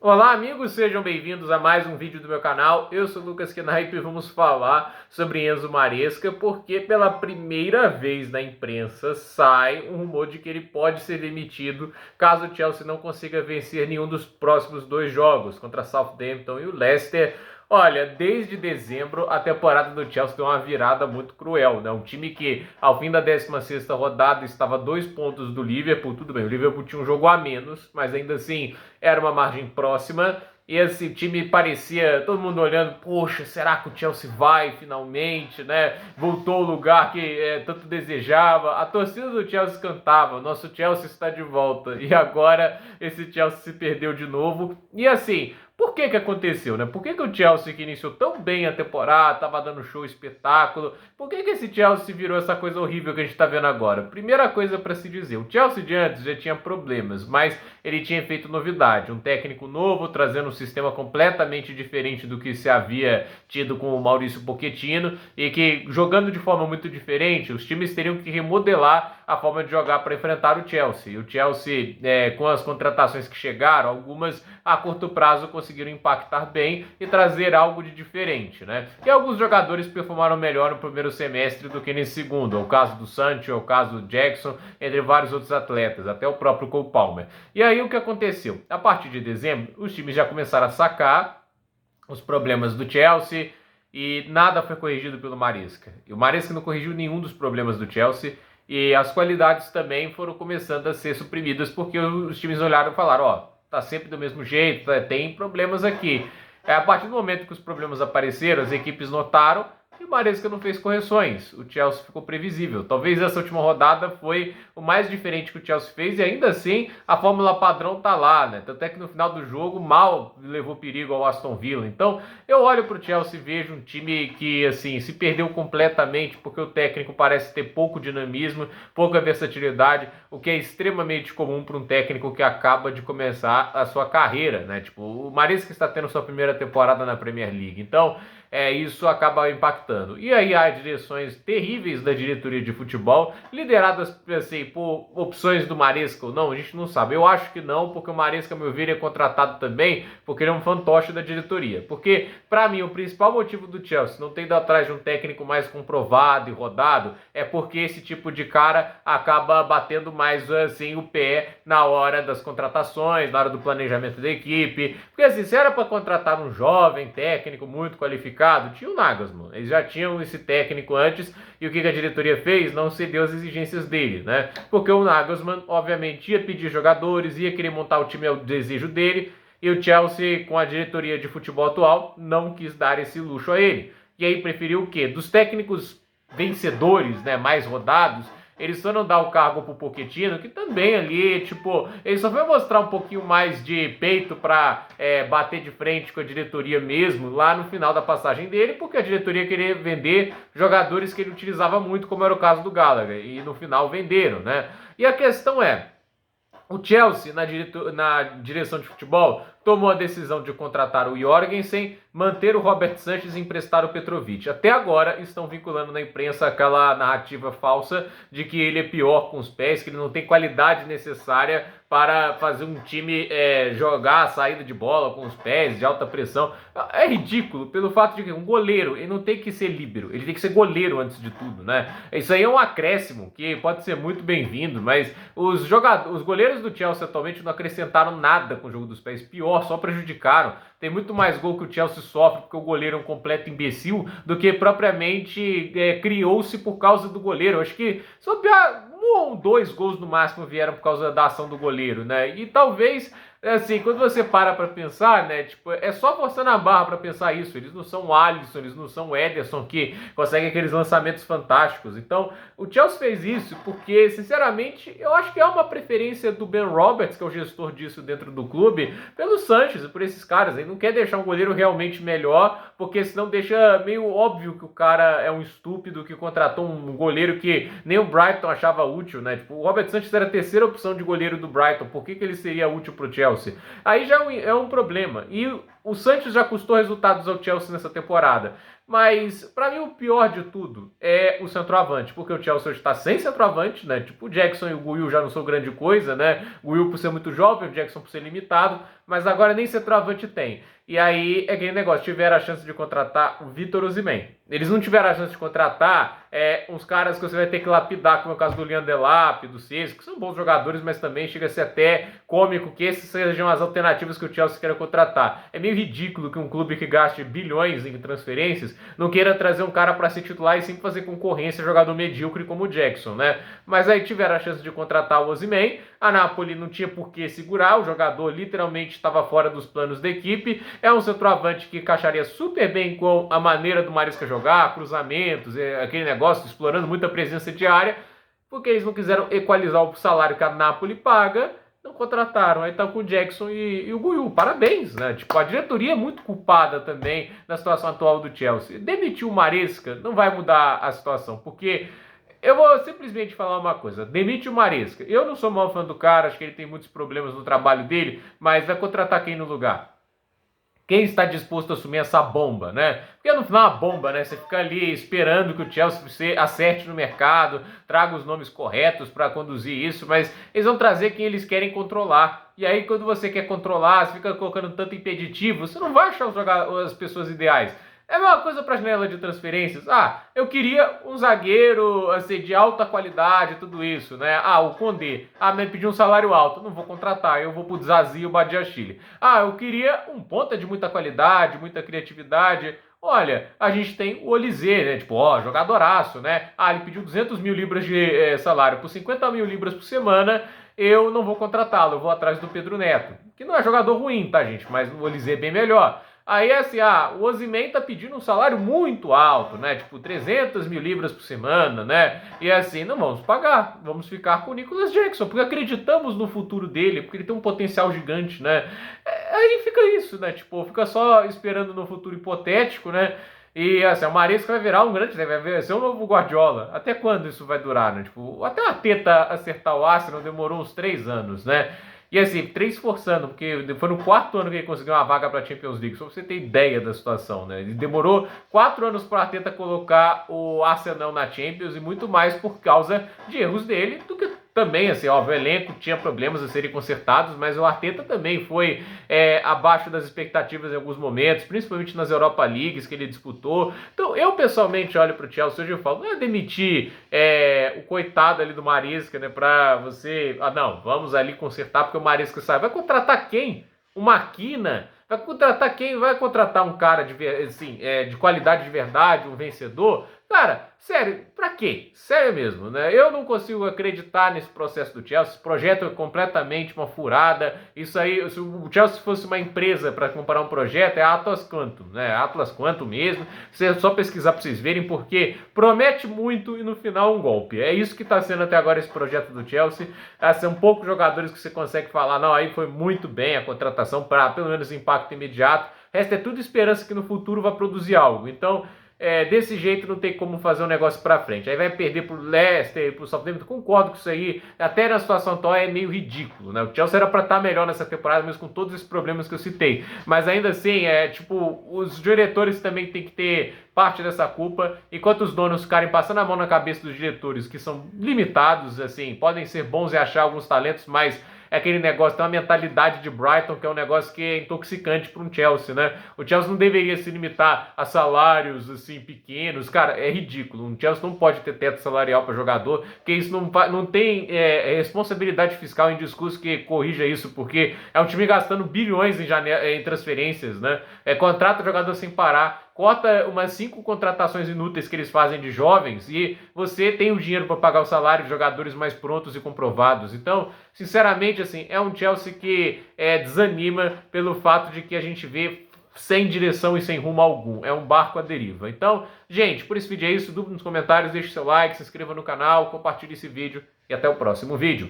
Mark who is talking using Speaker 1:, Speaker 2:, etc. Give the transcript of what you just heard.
Speaker 1: Olá amigos, sejam bem-vindos a mais um vídeo do meu canal. Eu sou o Lucas Knipe e vamos falar sobre Enzo Maresca, porque pela primeira vez na imprensa sai um rumor de que ele pode ser demitido caso o Chelsea não consiga vencer nenhum dos próximos dois jogos, contra Southampton e o Leicester. Olha, desde dezembro a temporada do Chelsea deu uma virada muito cruel, né? Um time que ao fim da 16ª rodada estava a 2 pontos do Liverpool. Tudo bem, o Liverpool tinha um jogo a menos, mas ainda assim era uma margem próxima. E esse time parecia, todo mundo olhando, poxa, será que o Chelsea vai finalmente, né? Voltou ao lugar que tanto desejava. A torcida do Chelsea cantava, nosso Chelsea está de volta. E agora esse Chelsea se perdeu de novo. E assim, por que aconteceu, né? Por que o Chelsea, que iniciou tão bem a temporada, tava dando show, espetáculo, por que esse Chelsea virou essa coisa horrível que a gente tá vendo agora? Primeira coisa para se dizer, o Chelsea de antes já tinha problemas, mas ele tinha feito novidade, um técnico novo, trazendo um sistema completamente diferente do que se havia tido com o Maurício Pochettino, e que, jogando de forma muito diferente, os times teriam que remodelar a forma de jogar para enfrentar o Chelsea. O Chelsea, com as contratações que chegaram, algumas a curto prazo conseguiram impactar bem e trazer algo de diferente, né? E alguns jogadores performaram melhor no primeiro semestre do que nesse segundo. É o caso do Sancho, é o caso do Jackson, entre vários outros atletas, até o próprio Cole Palmer. E aí o que aconteceu? A partir de dezembro, os times já começaram a sacar os problemas do Chelsea e nada foi corrigido pelo Maresca. E o Maresca não corrigiu nenhum dos problemas do Chelsea e as qualidades também foram começando a ser suprimidas porque os times olharam e falaram, ó, tá sempre do mesmo jeito, tem problemas aqui. A partir do momento que os problemas apareceram, as equipes notaram e o Maresca não fez correções. O Chelsea ficou previsível. Talvez essa última rodada foi o mais diferente que o Chelsea fez e ainda assim a fórmula padrão tá lá, né? Tanto é que no final do jogo mal levou perigo ao Aston Villa. Então eu olho pro Chelsea e vejo um time que assim se perdeu completamente porque o técnico parece ter pouco dinamismo, pouca versatilidade, o que é extremamente comum para um técnico que acaba de começar a sua carreira, né? Tipo, o Maresca está tendo sua primeira temporada na Premier League. Então isso acaba impactando. E aí há direções terríveis da diretoria de futebol, lideradas assim, por opções do Maresca ou não, a gente não sabe. Eu acho que não, porque o Maresca, a meu ver, é contratado também porque ele é um fantoche da diretoria. Porque, para mim, o principal motivo do Chelsea não ter ido atrás de um técnico mais comprovado e rodado é porque esse tipo de cara acaba batendo mais assim o pé na hora das contratações, na hora do planejamento da equipe. Porque assim, se era para contratar um jovem técnico muito qualificado, tinha o Nagelsmann, eles já tinham esse técnico antes, e o que a diretoria fez? Não cedeu às exigências dele, né? Porque o Nagelsmann, obviamente, ia pedir jogadores, ia querer montar o time ao desejo dele, e o Chelsea, com a diretoria de futebol atual, não quis dar esse luxo a ele. E aí preferiu o quê? Dos técnicos vencedores, né, mais rodados, ele só não dá o cargo pro Pochettino, que também ali, tipo, ele só foi mostrar um pouquinho mais de peito pra bater de frente com a diretoria mesmo, lá no final da passagem dele, porque a diretoria queria vender jogadores que ele utilizava muito, como era o caso do Gallagher, e no final venderam, né? E a questão é, o Chelsea, na direção de futebol, tomou a decisão de contratar o Jorgensen, manter o Robert Sanchez e emprestar o Petrovic. Até agora estão vinculando na imprensa aquela narrativa falsa de que ele é pior com os pés, que ele não tem qualidade necessária para fazer um time jogar a saída de bola com os pés, de alta pressão. É ridículo pelo fato de que um goleiro, ele não tem que ser líbero, ele tem que ser goleiro antes de tudo, né? Isso aí é um acréscimo que pode ser muito bem-vindo, mas os goleiros do Chelsea atualmente não acrescentaram nada com o jogo dos pés. Pior, só prejudicaram. Tem muito mais gol que o Chelsea sofre porque o goleiro é um completo imbecil do que propriamente criou-se por causa do goleiro. Eu acho que só um ou dois gols no máximo vieram por causa da ação do goleiro, né? E talvez, assim, quando você para pra pensar, né, tipo, é só forçando a barra pra pensar isso. Eles não são o Alisson, eles não são o Ederson que conseguem aqueles lançamentos fantásticos. Então, o Chelsea fez isso porque, sinceramente, eu acho que é uma preferência do Ben Roberts, que é o gestor disso dentro do clube, pelo Sanchez e por esses caras. Ele não quer deixar um goleiro realmente melhor, porque senão deixa meio óbvio que o cara é um estúpido que contratou um goleiro que nem o Brighton achava útil, né? Tipo, o Robert Sanchez era a terceira opção de goleiro do Brighton. Por que ele seria útil pro Chelsea? Aí já é um problema. E o Sanches já custou resultados ao Chelsea nessa temporada. Mas, pra mim, o pior de tudo é o centroavante, porque o Chelsea hoje tá sem centroavante, né? Tipo, o Jackson e o Guiu já não são grande coisa, né? O Guiu por ser muito jovem, o Jackson por ser limitado, mas agora nem centroavante tem. E aí é aquele negócio, tiveram a chance de contratar o Victor Osimhen. Eles não tiveram a chance de contratar uns caras que você vai ter que lapidar, como é o caso do Lian Delap, do Cesco, que são bons jogadores, mas também chega a ser até cômico que esses sejam as alternativas que o Chelsea queira contratar. É meio ridículo que um clube que gaste bilhões em transferências não queira trazer um cara para ser titular e sim fazer concorrência a jogador medíocre como o Jackson, né? Mas aí tiveram a chance de contratar o Osimhen, a Napoli não tinha por que segurar, o jogador literalmente estava fora dos planos da equipe, é um centroavante que encaixaria super bem com a maneira do Maresca jogar, cruzamentos, aquele negócio, explorando muita presença de área, porque eles não quiseram equalizar o salário que a Napoli paga, não contrataram. Aí tá com o Jackson e o Guiu. Parabéns, né? Tipo, a diretoria é muito culpada também na situação atual do Chelsea. Demitir o Maresca não vai mudar a situação, porque eu vou simplesmente falar uma coisa, demite o Maresca. Eu não sou maior fã do cara, acho que ele tem muitos problemas no trabalho dele, mas vai contratar quem no lugar? Quem está disposto a assumir essa bomba, né? Porque no final é uma bomba, né? Você fica ali esperando que o Chelsea acerte no mercado, traga os nomes corretos para conduzir isso, mas eles vão trazer quem eles querem controlar. E aí quando você quer controlar, você fica colocando tanto impeditivo, você não vai achar as pessoas ideais. É a mesma coisa para a janela de transferências. Ah, eu queria um zagueiro assim, de alta qualidade, tudo isso, né? Ah, o Condé. Ah, me pediu um salário alto. Não vou contratar, eu vou pro Zazi e o Badiashile. Ah, eu queria um ponta de muita qualidade, muita criatividade. Olha, a gente tem o Olise, né? Tipo, ó, jogadoraço, né? Ah, ele pediu 200 mil libras de salário por 50 mil libras por semana. Eu não vou contratá-lo, eu vou atrás do Pedro Neto. Que não é jogador ruim, tá, gente? Mas o Olise é bem melhor. Aí assim, o Osimhen tá pedindo um salário muito alto, né? Tipo, 300 mil libras por semana, né? E assim, não vamos pagar, vamos ficar com o Nicolas Jackson, porque acreditamos no futuro dele, porque ele tem um potencial gigante, né? Aí fica isso, né? Tipo, fica só esperando no futuro hipotético, né? E assim, o Maresca vai virar um grande, vai ser um novo Guardiola. Até quando isso vai durar, né? Tipo, até o Arteta acertar o Arsenal demorou uns 3 anos, né? E assim, 3 forçando, porque foi no 4º ano que ele conseguiu uma vaga para a Champions League, só pra você ter ideia da situação, né? Ele demorou 4 anos para o Arteta colocar o Arsenal na Champions e muito mais por causa de erros dele do que também, assim, ó, o elenco tinha problemas a serem consertados, mas o Arteta também foi abaixo das expectativas em alguns momentos, principalmente nas Europa Leagues que ele disputou. Então, eu pessoalmente olho para o Chelsea hoje e falo, não é demitir o coitado ali do Maresca, né, para você, não, vamos ali consertar porque o Maresca sai. Vai contratar quem? O Maquina? Vai contratar quem? Vai contratar um cara de qualidade de verdade, um vencedor? Cara, sério, pra quê? Sério mesmo, né? Eu não consigo acreditar nesse processo do Chelsea. Esse projeto é completamente uma furada. Isso aí, se o Chelsea fosse uma empresa para comparar um projeto, é a Atlas Quantum, né? Atlas Quantum mesmo. Você é só pesquisar para vocês verem, porque promete muito e no final um golpe. É isso que está sendo até agora esse projeto do Chelsea. São poucos jogadores que você consegue falar, não, aí foi muito bem a contratação para pelo menos impacto imediato. O resto é tudo esperança que no futuro vai produzir algo. Então, desse jeito não tem como fazer um negócio pra frente. Aí vai perder pro Leicester, pro Southampton. Concordo com isso aí. Até na situação atual é meio ridículo, né? O Chelsea era pra estar melhor nessa temporada, mesmo com todos esses problemas que eu citei. Mas ainda assim, os diretores também têm que ter parte dessa culpa. Enquanto os donos ficarem passando a mão na cabeça dos diretores, que são limitados, assim, podem ser bons e achar alguns talentos, mas é aquele negócio, tem uma mentalidade de Brighton, que é um negócio que é intoxicante para um Chelsea, né? O Chelsea não deveria se limitar a salários, assim, pequenos. Cara, é ridículo. O Chelsea não pode ter teto salarial para jogador, porque isso não tem responsabilidade fiscal em discurso que corrija isso, porque é um time gastando bilhões em transferências, né? Contrata jogador sem parar, corta umas 5 contratações inúteis que eles fazem de jovens e você tem o dinheiro para pagar o salário de jogadores mais prontos e comprovados. Então, sinceramente, assim, é um Chelsea que desanima pelo fato de que a gente vê sem direção e sem rumo algum. É um barco à deriva. Então, gente, por esse vídeo é isso. Dúvida nos comentários, deixe seu like, se inscreva no canal, compartilhe esse vídeo e até o próximo vídeo.